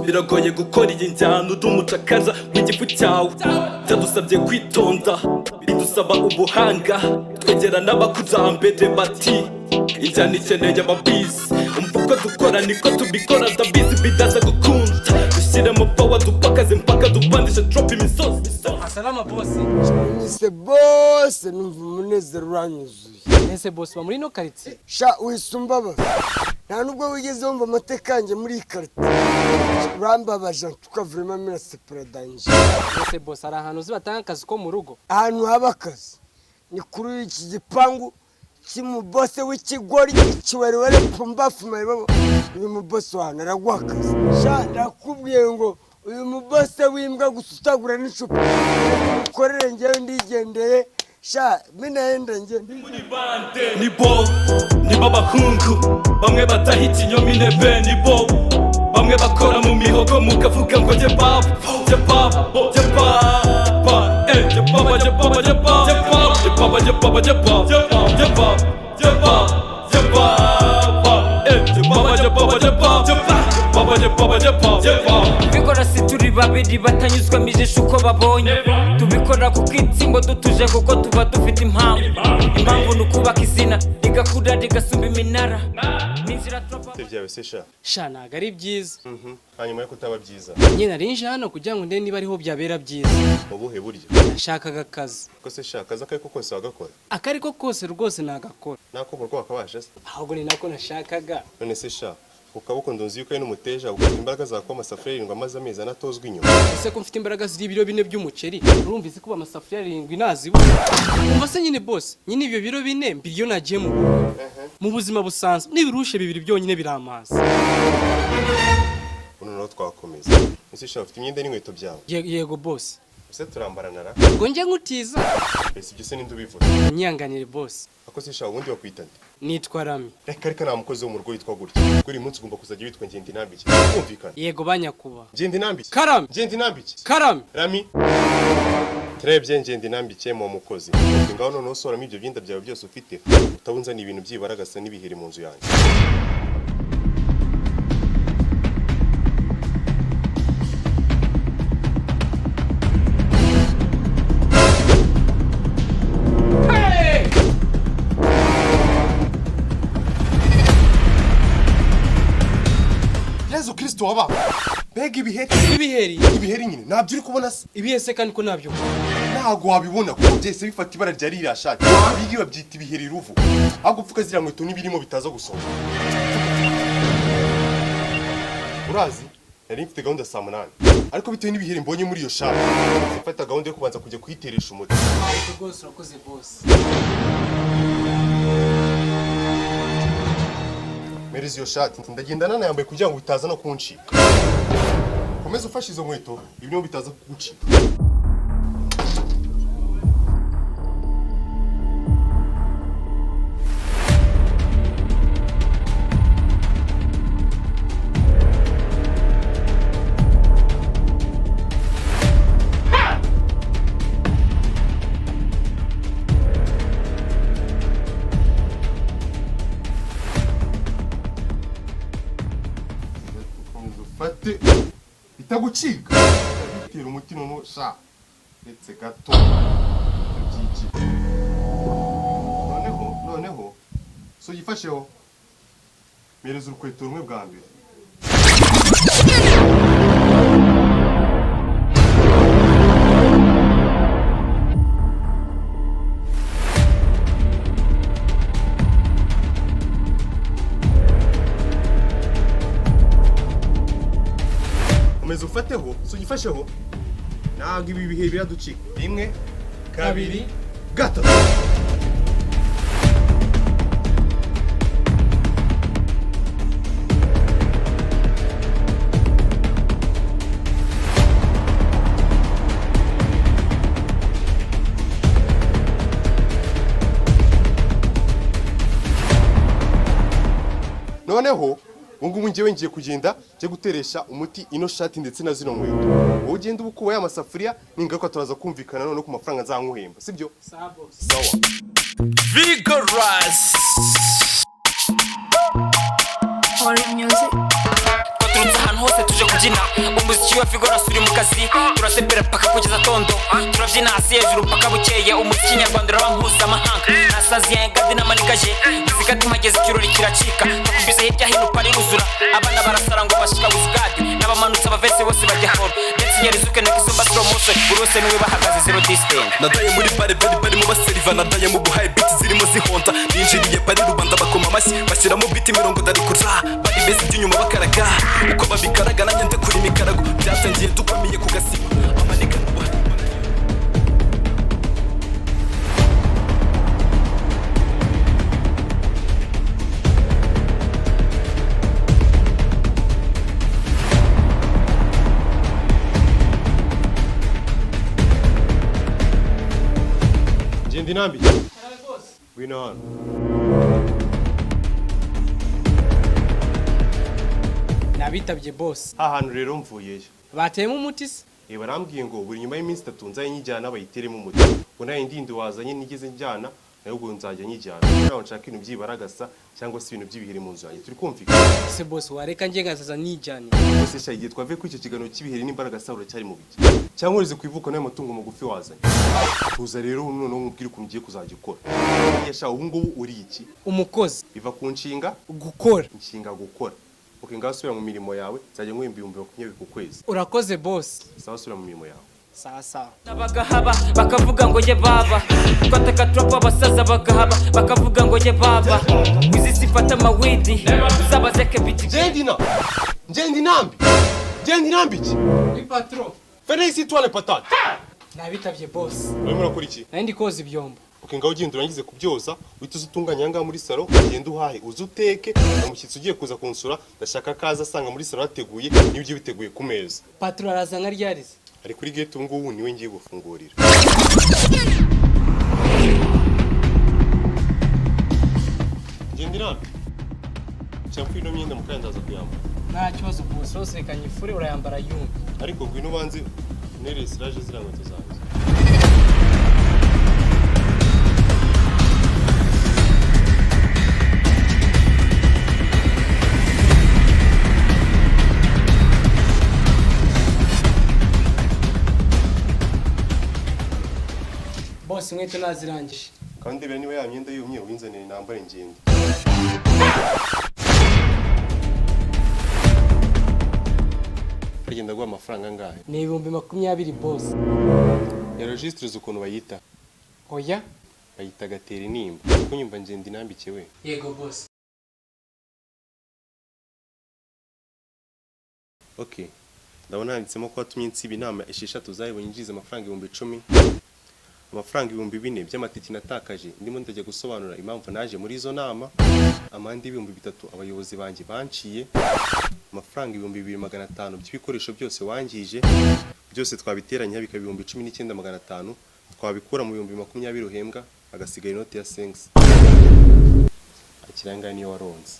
biragoye gukora iyi njyana uri umucakaza w'igifu cyawe byadusabye kwitonda bidusaba ubuhanga twegera n'abakurambere bati injyana ikeneye ababizi umva uko dukora niko tubikora ndabizi bidaza gukunda dushyiremo power dupakaze mpaka dupandishe drop imisozi. Asalama boss. Nise boss numva umunezero uranyuzuye. Ese boss ba muri no quartier. Sha wisumbaba. Nta nubwo wigeze wumva amatekanje muri quartier. Urambabaje tuka vraiment mera separa danger. Ese boss ari ahantu zibatanga akazi ko mu rugo. Ahantu haba akazi ni kuri iki gipangu kimu boss w'ikigori kiwerewere pumbafu mayibabo. Uyu mu boss wana aragwakaza. Sha ndakubwiye ngo uyu mubose w'imbwa gusutagura n'icupa ukorere ngewe ndigendeye sha minaenda nge nibo bahungu bamwe bataha ikinyoma intebe nibo bamwe bakora mu mihogo mukavuga ngo jye baba jye baba jye baba jye baba jye baba jye baba jye baba jye baba jye baba jye baba jye baba jye baba jye baba jye baba jye baba jye baba tubikora si turi babiri batanyuzwa mijisho uko babonye tubikora kuko itsimbo dutuje kuko tuba dufite impamvu ni ukubaka izina rigakura rigasumba iminara n'inzira turapa byawe se sha ntago ari byiza hanyuma yo kutaba byiza nyine narinje hano kugira ngo ndebe niba ariho byabera byiza ubuhe buryo nashakaga akazi ko se shaka akazi akari ko kose wagakora akari ko kose rwose nagakora nako mu rwaka waje se ahubwo ni nako nashakaga none se sha ukaboko ndonzi yuko ari n'umuteja ubwo imbaraga zakwa amasafuriya 7 amaze amezi anatozwa inyuma ese ko mfite imbaraga ziri ibiro 4 by'umuceri urumvise kuba amasafuriya 7 nazibu umva se nyine boss nyine ibyo biro 4 mbiryo nagiye mu buzima busanzwe n'ibirushe 2 byonyine biramazi uno no twakomeza ese sha ufite imyenda n'inkweto byawe yego boss ese turambaranara ngo nje ngutiza ese ibyo se ninde ubivuga nyanganire boss ako se sha ubundi wakwita nde nitwa Rami reka nta mukozi wo mu rugo yitwa gutya buri munsi ugomba kuzajya witwa ngende nambiki kumvikana yego banyakuba ngende nambiki Karami ngende nambiki Karami Rami Trebye ngende nambike mu mukozi ngaho none usoramo ibyo byinda byawe byose ufite utabunzana ibintu byibaragasa n'ibiheri mu nzu yanjye Yesu Kristo waba bega ibiheri nyine nabyo uri kubona se ibihese kandi ko nabyo ntago wabibona kuko byese bifata ibara rya rira shati bigi babyita ibiheri ruvu ahubwo upfuka zira nkweto n'ibirimo bitaza gusohoka urazi nari mfite gahunda saa 8 ariko bitewe n'ibiheri mbonye muri iyo shati zifata gahunda yo kubanza kujya kuyiteresha umuti rwose urakoze boss merezi iyo shati ndagendana nayambaye kugira ngo bitaza no kuncika komeza ufashe izo nkweto ibintu bitaza kugucika fate bitagucika bitera umuti none sha ndetse gato byiki noneho so yifasheho mereza urukweto rumwe bwa mbere Umeze ufateho so yifasheho ntabwo ibi bihe biraducika 1 2 3 noneho Mungu ngiye ngiye kugenda cyo guteresha umuti ino shati ndetse na zino nkweto. Wowe ugenda ubukuba ya masafuriya ningaruka turaza kumvikana none ku mafaranga nzankuhemba, sibyo? Sawa. Vigorous. Hori music. Ahantu hose tuje kubyina niwe figura suri mu kazi turasepera paka kugeza tondo turabyina hasi hejuru paka bukeye umuziki nyarwanda uraba mpuzamahanga nasaziye gadi n'amanigaje muzika tumageze ikirori kiracika bakubise hirya hino pari ruzura abana barasara ngo bashika wizigadi n'abamanutse abavese bose bajya horo ndetse nyerizuke na kizumba slow motion buri wese niwe bahagaze zero distance nadaye muri bare bari mu baseriva nadaye mu buhaye beat zirimo zihonda ninjiriye pari rubanda bakoma amashyi bashyiramo beat mirongo darikuza bari bese iby'inyuma bakaraga uko babikaraga nanjye ndekura imikarago byatangiye dukwamiye ku gasiba amanika Nambi wino hano nabitabye boss hantu rero mvuyeyo bateyemo umuti se barambwiye ngo buri nyuma y'iminsi 3 nzaye nyijyana bayiteremo umuti ubona indindi wazanye nigeze njyana nayo ubwo nzajya nyijyana naho nshaka ibintu byibaragasa cyangwa se ibintu by'ibiheri mu nzu yanjye turi kumvikana se boss wareka nje ngazaza nijyane bose shagiye twavuye kuri icyo kiganiro cy'ibiheri n'imbaragasa uracyari mu biki cyangwa urize kwivuka nayo matungo magufi wazanye tuza rero noneho nkubwire ukuntu ugiye kuzajya ukora yasha ubu ngubu uri iki umukozi biva ku nshinga gukora inshinga gukora uke ngasubira mu mirimo yawe nzajya nkwemba 2020 ku kwezi urakoze boss sawa sura mu mirimo yawe sawa bagahaba bakavuga ngo je baba twataka tropa abasaza bagahaba bakavuga ngo je baba wizi sifata mawidi uzabazeke biti Njendi nambi iki ni patron Fais ici toi les patates nabitabye boss urimo urakora iki nandi koza ibyombo uke ngaho ugenda urangize kubyoza uhita uzitunganya ngaha muri salo ugenda uhahe uzuteke umushyitsi ugiye kuza kunsura ndashaka kaza asanga muri salo hateguye n'ibyo biteguye ku meza patron araza nka ryarize ari kuri gate ubu ngubu niwe ngiye gufungurira Ngendira cyamfu ino myenda mukandaza kuyambara nta kibazo boss rose reka nyifure urayambara yumva ariko ngwino banze nere siraje zirangwete zanjye boss inkweto nazirangije kandi bera niba ya myenda yumye winzanire nambare ngende agenda guha amafaranga angahe ni 2020 boss ya registres ukuntu bayita oya bayita gatera inimba kuko nyumva ngende inambike we yego boss okay ndabona handitsemo ko watumye insiba inama esheshatu zayibonye injiza amafaranga 10,000 amafaranga 4,000 by'amatiki natakaje ndimo ndajya gusobanura impamvu naje muri izo nama amandi 3,000 abayobozi banjye banciye amafaranga 2,500 by'ibikoresho byose wangije byose twabiteranya bika 19,500 twabikura mu 2020 uhembwa agasigara inoti ya 5 akiranga niyo waronze